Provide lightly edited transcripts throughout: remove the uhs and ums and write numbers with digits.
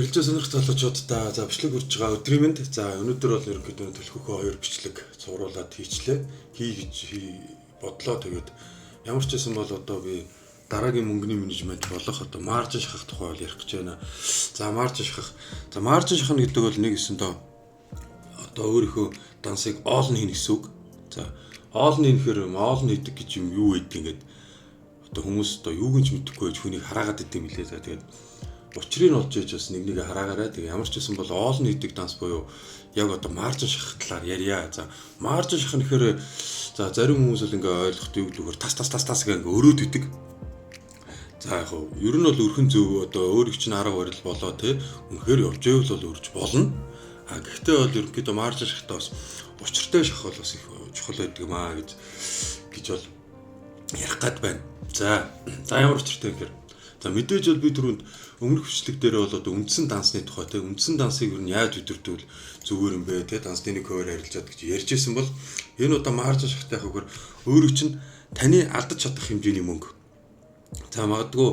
Ярилцсан сонирхт залуучуудаа за бичлэг хүрж байгаа өдрийн мэнд. За өнөөдөр бол ерөнхийдөө төлхөөхөө хоёр бичлэг цувруулаад хийчлээ. Хийж бодлоо. Тэгээд ямар ч байсан бол одоо би дараагийн мөнгөний менежмент болох одоо маржин шахах тухай бол ярих гэж байна. За маржин шахах гэдэг бол нэг өсөндөө одоо өөрийнхөө дансыг оолн хийнэ гэсэн үг. За оолн хийхээр оолн хийдэг гэж юм юу гэдэг ингээд одоо хүмүүс одоо юуг ч мэдэхгүй байж хүнийг хараагаад идэм билээ. За тэгээд учрыг нь олж иж бас нэг хараагаарай. Тэгээ ямар ч байсан бол оолн хийдэг данс буюу яг одоо маржин шахах талаар ярья. За маржин шахах нэхэр за зарим хүмүүс бол ингээ ойлгох юу гэдгээр тас ингээ өрөөд идэг. За яг нь ер нь бол өрхөн зөв одоо өөрийг чинь арга барил болоо те үнэхээр явж байвал бол өрж болно. А гэхдээ бол ерөнхийдөө маржин шахахтаа бас учиртай шахах бол бас их чухал байдаг юм аа гэж бол ярих гад байна. За ямар учиртай юм бэ? За мэдээж бол би түрүүнд өмнөх бичлэг дээр бол одоо үндсэн дансны тухай те үндсэн дансыг юу яаж өдөртөвл зүгээр юм бэ те дансны нэг хуваар харилцаад гэж ярьж ирсэн бол энэ удаа маржин шахахтай хөвгөр өөрөг чинь таны алдаж чадах хэмжээний мөнгө. За магадгүй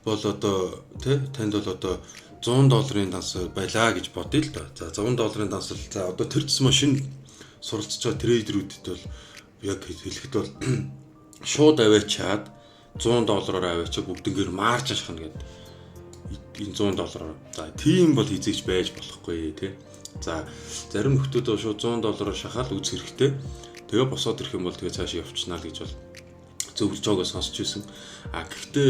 бол одоо те танд бол одоо $100 данс байлаа гэж бодъё л да. За $100 данс л за одоо тэр тусмаа шинэ суралцж байгаа трейдерүүдэд бол яг хэлэхэд бол шууд аваачаад $100 аваачаа бүгднгээр маржин шахна гэдэг. Энэ $100. За тийм бол хизээч байж болохгүй тий. За зарим нөхдүүд бол шууд $100 шахаад үз хэрэгтэй. Тэгээ босоод ирэх юм бол тэгээ цааш явчихнаа л гэж бол зөвлөж байгааг сонсч байсан. А гэхдээ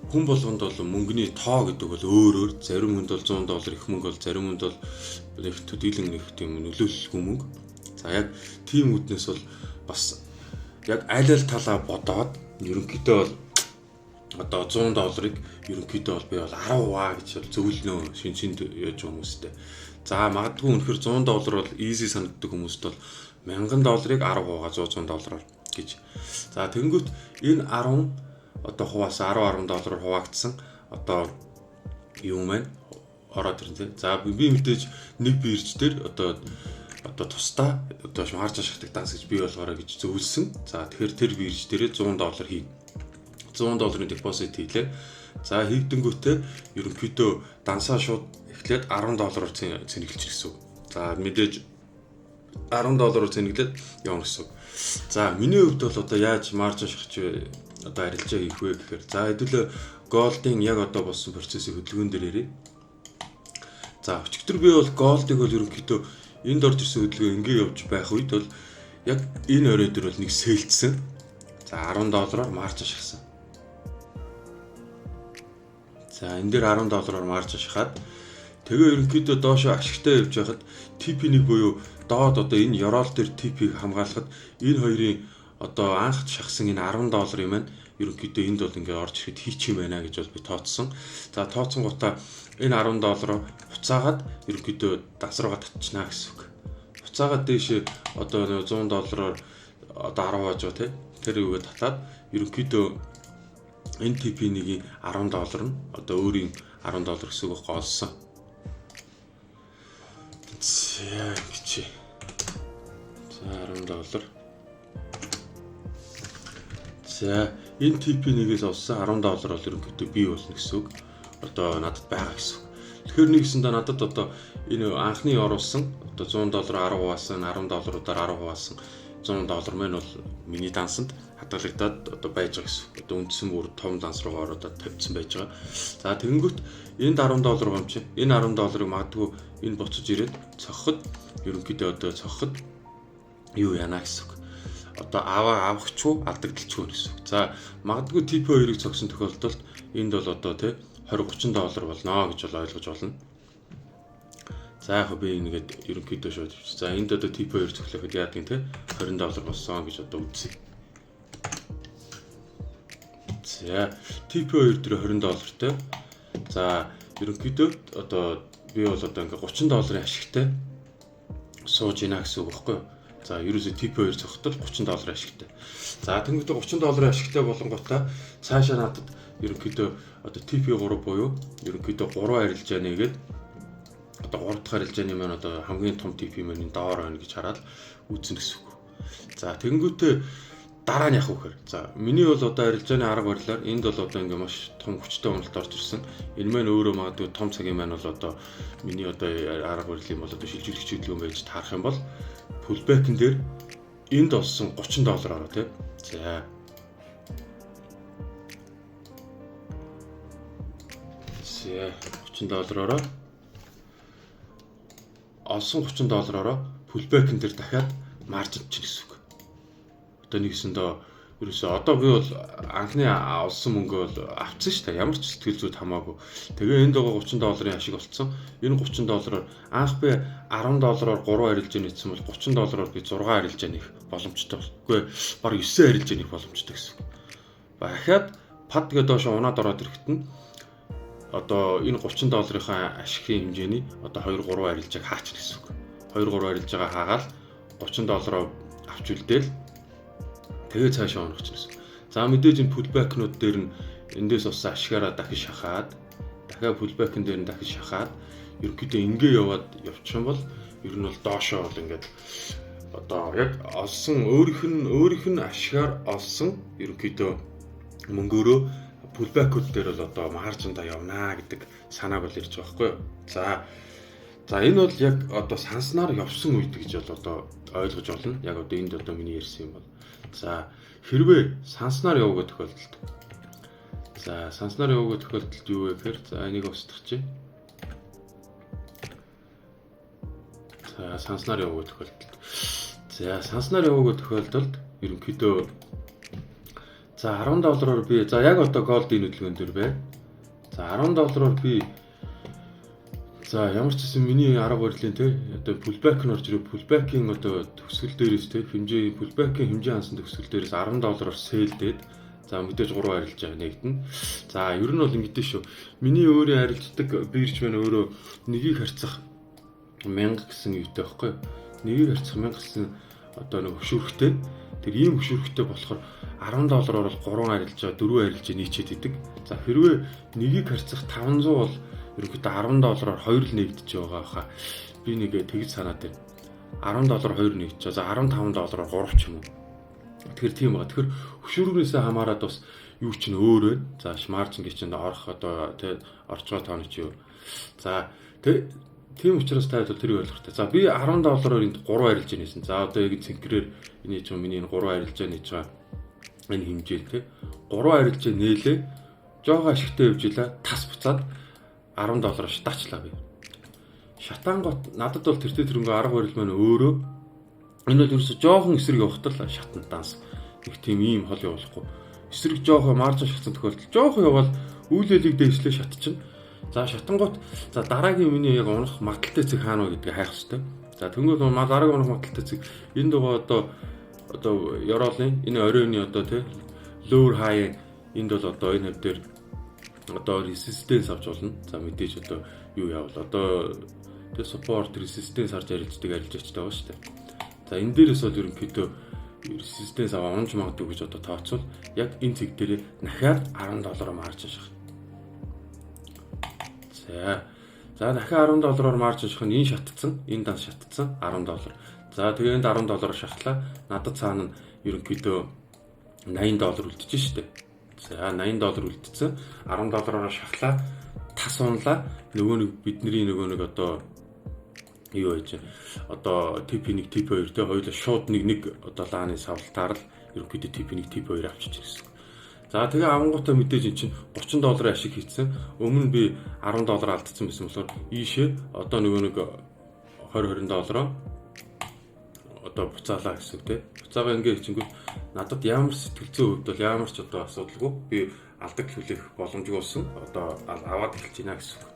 хүн болгонд бол мөнгөний тоо гэдэг бол өөр. Зарим хүнд бол $100 их мөнгө бол зарим хүнд бол их төдийлөн их тийм нөлөөлөлгүй мөнгө. За яг тийм үднээс бол бас яг аль талаа бодоод ерөнхийдөө бол одоо $100-ыг ерөнхийдөө бол би бол 10% гэж бол зөвлөнө шинж яаж хүмүүстэй. За магадгүй үнэхээр $100 бол easy санагддаг хүмүүст бол $1000-ыг 10% $100 гэж. За тэгэнгүүт энэ 10 одоо хуваас $10 хуваагдсан одоо юу мэн ороод ирнэ. За би мэдээж нэг бирж дээр одоо тусдаа одоо маржин шахдаг данс гэж бий болгоорой гэж зөвлөсөн. За тэгэхээр тэр бирж дээрээ $100 хийнэ. $100 депозит хийлээ. За хийгдэнгүүтээ ерөнхийдөө дансаа шууд эхлээд $10 цэнэглэж гэсэн үг. За мэдээж $10 цэнэглээд явна гэсэн үг. За миний хувьд бол одоо яаж маржин шахаж одоо арилжаа хийх вэ гэхээр за хэдүүлээ голдын яг одоо болсон процессын хөдөлгөөн дээр ярив. За өчигдөр би бол голдыг бол ерөнхийдөө энд орж ирсэн хөдөлгөөн ингээ явж байх үед бол яг энэ орой дээр бол нэг сэлцсэн. За $10 маржин шахсан. За энэ дээр $10 маржин шахаад тэгээ ерөнхийдөө доошо ашигтай явж байхад TP1 буюу доод одоо энэ ёроол дээр TP-г хамгаалахад энэ хоёрын одоо анх шахсан энэ $10 юм байна. Ерөнхийдөө энд бол ингээ орж ирэхэд хийчих юм байна гэж бол би тооцсон. За тооцсон гутаа энэ $10 буцаагаад ерөнхийдөө данс руугаа татчихна гэсэн үг. Буцаагаад дээшээ одоо $100 одоо 10 хажуу тий тэр үгээ татаад ерөнхийдөө энэ TP1-ийн $10 нь одоо өөрийн $10 гэсэн үг голсон. За гэж. За $10. За энэ TP1-ээс олсон $10 бол ерөнхийдөө бий болно гэсэн үг. Одоо надад байгаа гэсэн үг. Тэгэхээр нэгсэндээ надад одоо энэ анхны оруулсан одоо $100 10 хуваасан $10-уудаар 10 хуваасан $100 мэн бол миний дансанд хадгалагдаад одоо байж байгаа гэсэн. Одоо үндсэн бүр том данс руу ороод тавьсан байж байгаа. За тэгэнгүүт энд $10 юм чи. Энэ $10-ыг магадгүй энэ буцаж ирээд цохоход ерөнхийдөө одоо цохоход юу яана гэсэн үг. Одоо авахчгүй алдагдalchгүй гэсэн үг. За магадгүй TP2-ыг цогсон тохиолдолд энд бол одоо тий $20-30 болно гэж бол ойлгож болно. За яг би ингээд ерөнхийдөө шууд. За энд одоо TP2 цоглоход яадаг тий $20 болсон гэж одоо үзье. За TP2 дээр $20-тэй. За ерөнхийдөө одоо би бол одоо ингээд $30 ашигтай сууж ийна гэсэн үг байхгүй юу? За ерөөсөө TP2 цогтол $30 ашигтай. За тэнгуүтэ $30 ашигтай болонготой цаашаа надад ерөнхийдөө одоо TP3 буюу ерөнхийдөө 3 арилжаа нэгээд одоо 3 дахь арилжааны маань одоо хамгийн том TP маань доор байна гэж хараад үүснэ гэсэн үг. За тэнгуүтэ дараа нь яах вэ гэхээр за миний бол одоо арилжааны арга барилаар энд бол одоо ингээ маш том хүчтэй уналт орж ирсэн. Энэ маань өөрөө магадгүй том цагийн маань бол одоо миний одоо арга барилын бол одоо шилжүүлэгч хөдөлгөөн байж таарах юм бол pullback-ын дээр энд олсон $30 ороо тий. За. За $30 ороо олсон $30 ороо pullback-ын дээр дахиад маржин чинь гэсэн үг. Одоо нэгсэндээ ерөөсөө одоо би бол анхны олсон мөнгөө бол авцсан шүү дээ. Ямар ч сэтгэл зүйд хамаагүй. Тэгээ энэ дээгөө $30-ын ашиг олцсон. Энэ $30-оор анх би $10-оор 3 арилжаа нийцсэн бол $30-оор би 6 арилжаа нэх боломжтой. Үгүй баг 9 арилжаа нэх боломжтой гэсэн. Дахиад пад гэдэг доош унаад ороод ирэхэд нь одоо энэ $30-ийнхаа ашигын хэмжээний одоо 2-3 арилжааг хаачих гэсэн үг. 2-3 арилжаагаа хаагаад $30-оор авч үлдээл тэгээ цаашаа оноч гэсэн. За мэдээж энэ pullback-нууд дээр нь эндээс болсон ашигаараа дахиж шахаад дахиад pullback-ын дээр нь дахиж шахаад ерөнхийдөө ингээ яваад явчих юм бол ер нь бол доошоо бол ингээд одоо яг олсон өөрийнх нь ашигаар олсон ерөнхийдөө мөнгөөрөө pullback-ууд дээр бол одоо маржинда явнаа гэдэг санааг бол ирж байгаа байхгүй юу. За энэ бол яг одоо санснаар явсан үед гэж бол одоо ойлгож болно. Яг одоо энд одоо миний ярьсан юм бол. За хэрвээ санснаар явдаг тохиолдолд. За санснаар явдаг тохиолдолд юу вэ гэхээр за энийг устгах. За санснаар явдаг тохиолдолд. За санснаар явдаг тохиолдолд ерөнхийдөө за $10-оор би за яг одоо голдын хөдөлгөөн дээр бай. За $10-оор би за ямар ч гэсэн миний арга барилын те одоо pullback нь орж ирээ pullback-ийн одоо төгсгөл дээрээс те хэмжээ pullback-ийн хэмжээ хансан төгсгөл дээрээс $10-оор сейлдээд за мэдээж 3 арилжаа нэгдэнэ. За ер нь бол ингэдэж шүү. Миний өөрийн арилждаг бирж маань өөрөө нэгийг харьцах 1000 гэсэн юутай байхгүй. Нэгийг харьцах 1000 гэсэн одоо нэг хөшүүрхтэй. Тэр ийм хөшүүрхтэй болохоор $10-оор бол 3 арилжаа 4 арилжаа нийцээд идэг. За хэрвээ нэгийг харьцах 500 бол ерөнхийдөө $10-оор 2 л нэгдэж байгаа хаа. Би нэг тэгж санаад байна. $10 2 нэгдэж. За $15-оор 3 ч юм уу. Тэгэхээр тийм байгаа. Тэгэхээр хөшүүргнээсээ хамаарат бас юу ч н өөр байна. За маржин гэж чинь орох одоо тий орж байгаа тооны чи юу. За тийм учраас та бол тэрийг ойлгохтой. За би $10-оор энд 3 арилжаа нээсэн. За одоо яг цэнхрээр энэ ч миний 3 арилжаа нээж байгаа. Энэ хэмжээ тий 3 арилжаа нээлээ. Жога ашигтай явж илаа. Тас буцаад $10 шатаачлаа би. Шатаан гот надад бол тэртээ тэрнгөө арга барил маань өөрөө энэ бол ерөөсө жоохон эсрэг явахтал шатантаас их тийм ийм хол явуулахгүй. Эсрэг жоохон маржин шатсан тохиолдолд жоохон явбал үйлэлийг дээшлээ шатчихна. За шатангууд за дараагийн миний яг унах магадaltaй цэг хаана вэ гэдгийг хайх хэрэгтэй. За тэнгуэл дараагийн унах магадaltaй цэг энэ доо одоо ёроолын энэ оройны одоо тий lower high энд бол одоо энэ хэв дээр одоо resistance авч болно. За мэдээж одоо юу явал одоо тэг support resistance харж арилждаг арилжаачтай байгаа шүү дээ. За энэ дээрээс бол ерөнхийдөө resistance аваа унж магадгүй гэж одоо тооцвол яг энэ цэг дээр дахиад $10 марж шах. За дахиад $10 марж шах нь энэ шатцсан, энэ данс шатцсан $10. За тэгээ энд $10 шахлаа. Надад цаана нь ерөнхийдөө $80 үлдчихэж шүү дээ. За $80 үлдсэн. $10-оор шахлаа. Тас унлаа. Нөгөө нэг бидний нөгөө нэг одоо юу байж одоо TP1 TP2 тэ хоёулаа шууд нэг одоо лааны савлтаар л ерөнхийдөө TP1 TP2 авчиж ирсэн. За тэгээ авангуудаа мэдээж эн чинь $30 ашиг хийцэн. Өмнө би $10 алдсан байсан болохоор ийшээ одоо нөгөө нэг $20 одоо буцаалаа гэсэн үг те. Буцаага ингээ хичэнгүүт надад ямар сэтгэл зүйн хувьд бол ямар ч одоо асуудалгүй би алдаг хүлээх боломжгүй болсон. Одоо аваад эхэлж байна гэсэн үг.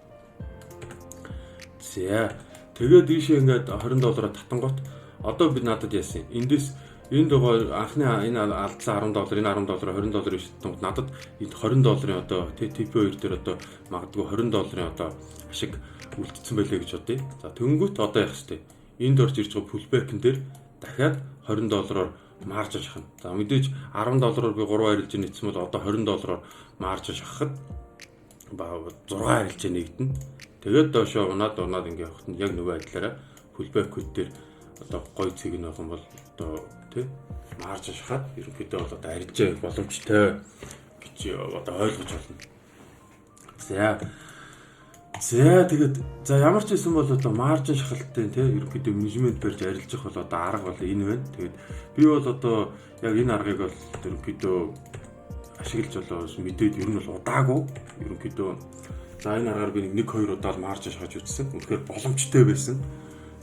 За тэгээд ийшээ ингээд $20 татангуут одоо би надад яасан. Эндээс энэ дөгөө анхны энэ алдсан $10 энэ $10 $20 шитгэнгүүт надад энэ $20 одоо TP2 дээр одоо магадгүй $20 одоо ашиг үлдсэн байлээ гэж бодъё. За тэнгүүт одоо яах вэ? Энд орж ирж байгаа pullback-н дээр дахиад $20-оор марж шахна. За мэдээж $10-оор би 3 арилж нийцсэн бол одоо $20-оор марж шахахад 6 арилж нэгдэнэ. Тэгээд доошоо унаад ингээ явахад нь яг нөгөө адилаараа pullback-үүд дээр одоо гоё цэг нь болох юм бол одоо тий марж шахаад ерөнхийдөө бол одоо арилж явах боломжтой гэж одоо ойлгож байна. За тэгээд за ямар ч байсан бол одоо маржин шахалтын тий ерөнхийдөө менежмент барьж арилжих бол одоо арга бол энэ байна. Тэгээд би бол одоо яг энэ аргыг бол ерөнхийдөө ашиглаж болоо мэдээд ер нь бол удаагүй ерөнхийдөө за энэ аргаар би 1-2 удаа марж шахаж үзсэн. Үнэхээр боломжтой байсан.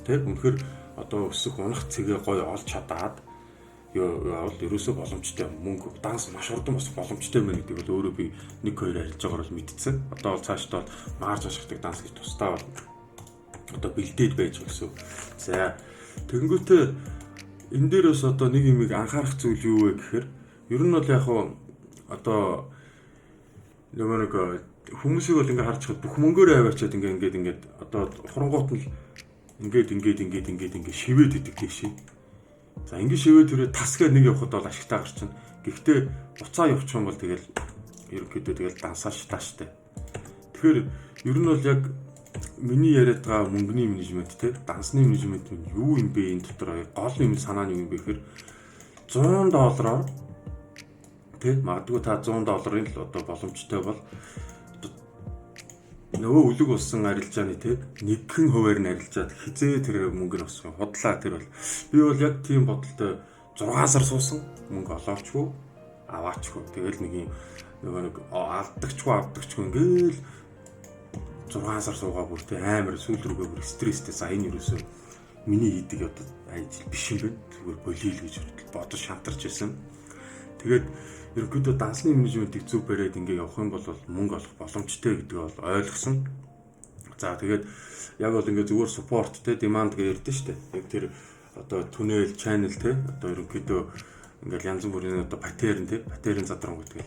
Тэг үнэхээр одоо өсөх унах цэгээ гоё олж чадаад явал ерөөсөө боломжтой мөнгө данс маш урдан бас боломжтой мэн гэдэг бол өөрөө би 1-2 арилж байгаагаар бол мэдсэн. Одоо бол цаашдаа бол марж шахдаг данс гэж тусдаа бол одоо бэлдээд байж гэсэн. За тэгэнгүүтээ энэ дээр бас одоо нэг юмыг анхаарах зүйл юу вэ гэхээр ер нь бол яг одоо нэг хүмүүсийг бол ингээ харж чад бүх мөнгөөрөө аваачаад ингээд одоо хурангуут нь ингээд шивээд идэг тийш. За ингээд шивээд түрээ тасгаад нэг явхад бол ашигтай гарч чинь. Гэхдээ буцаа явчих юм бол тэгэл ерөнхийдөө тэгэл дансааш тааштай. Тэгэхээр ер нь бол яг миний яриад байгаа мөнгөний менежмент те дансны менежмент нь юу юм бэ энэ дотор гол юм санаа нь юу юм бэ гэхээр $100 тэ магадгүй та $100 л одоо боломжтой бол нөгөө үлэг болсон арилжааны тэ нэгэн хуваар нь арилжаад хизээ тэр мөнгө нь босгоо худлаа тэр бол би бол яг тийм бодолтой 6 сар суусан мөнгө олоочгүй аваачгүй тэгэл нэг юм нөгөө нэг алдагчгүй ингээл 6 сар суугаа бүр тэ амар сүүл рүүгээ бүр стресстэй за энэ юусоо миний хийдэг одоо ажил биш юм байна зүгээр болийл гэж бодож шантарч байсан. Тэгээд ерөнхийдөө дансны менежментийг зөв бариад ингээ явах юм бол мөнгө олох боломжтой гэдгийг бол ойлгосон. За тэгээд яг бол ингээ зүгээр support те demand гэж ярьдэн штэ. Яг тэр одоо түнэл channel те одоо ерөнхийдөө ингээл янз бүрийн одоо паттерн задран гэдэг.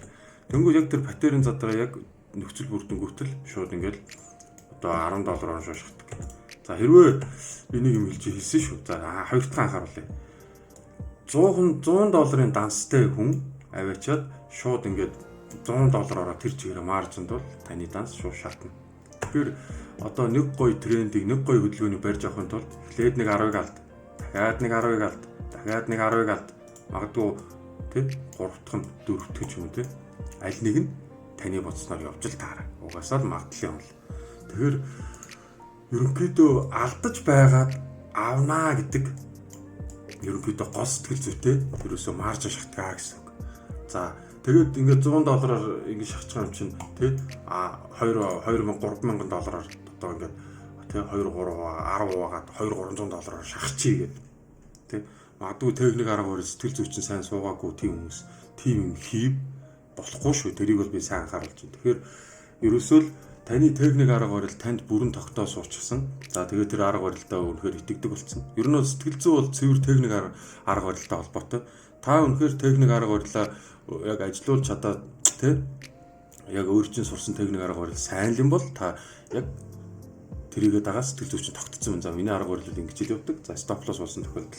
Тэнгүү яг тэр паттерн задраа яг нөхцөл бүрдэнгүүтэл шууд ингээл одоо $10 шуушгадаг. За хэрвээ би нэг юм хэлсэн шүү. За хоёр дахь анхааруулъя. $100 данстай хүн аваачаад шууд ингээд $100 тэр чигээр маржинд бол таны данс шууд шатна. Тэгэхээр одоо нэг гоё трендийг нэг гоё хөдөлгөөнийг барьж авахын тулд эхлээд нэг 10-ыг алд, дахиад нэг 10-ыг алд, дахиад нэг 10-ыг алд. Магадгүй тий 3 дахь нь 4 дахь ч юм уу тий аль нэг нь таны бодсноор явж л таараа. Угаасаа л магадлал юм л. Тэгэхээр ерөнхийдөө алдаж байгаад авнаа гэдэг ерөнхийдөө гол сэтгэл зүйтэй ерөөсөө марж шахтгаа гэсэн. За тэгээд ингээд $100 ингээд шахаж байгаа юм чинь тий $2,000-3,000 одоо ингээд тий 2-3 $10,000-300 шахчихъя гэдэг. Тий магадгүй техник арга барил сэтгэл зүйчин сайн суугаагүй тийм хүмүүс тийм юм хийв болохгүй шүү. Тэрийг бол би сайн анхааруулж байна. Тэгэхээр ерөөсөө л таны техник арга барил танд бүрэн тогтоо суучихсан. За тэгээд тэр арга барилдаа үнэхээр итгэдэг болсон. Ер нь бол сэтгэл зүй бол цэвэр техник арга барилтай холбоотой. Та үнэхээр техник арга барилаа яг ажилуулж чадаад тий яг өөр чинь сурсан техник арга барил сайн л юм бол та яг тэрийгээ дагаа сэтгэл зүйчин тогтцсон юм. За миний арга барил ингэж л явдаг. За стоп лосс болсон тохиолдолд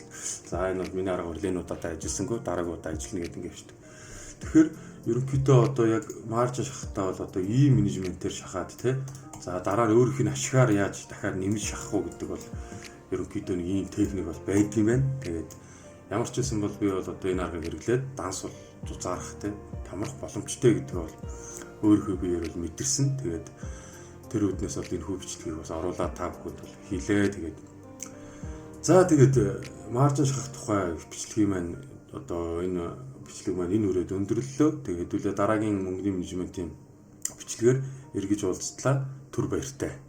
за энэ бол миний арга барил энэ удаатай ажилласангүй дараагийн удаа ажиллана гэдэг ингэ шүү дээ. Тэгэхээр ерөнхийдөө одоо яг марж шахахтаа бол одоо ийм менежментээр шахаад тий за дараа нь өөрийнх нь ашигаар яаж дахиад нэмж шахах уу гэдэг бол ерөнхийдөө нэг ийм техник бол байдаг юм байна. Тэгээд ямар ч байсан бол би бол одоо энэ аргыг хэрэглээд данс бол зузаарах тий тамрах боломжтой гэдэг бол өөрийнхөө биеэр бол мэдэрсэн. Тэгээд тэр үднээс бол энэ хөвчлөгийг бас оруулаад та бүхэнд бол хийлээ. Тэгээд маржин шахах тухай бичлэгийн маань одоо энэ бичлэг маань энэ үрээд өндөрлөлөө. Тэгээд хэдүүлээ дараагийн мөнгөний менежментийн бичлэгээр эргэж уулзтлаа. Түр баяртай.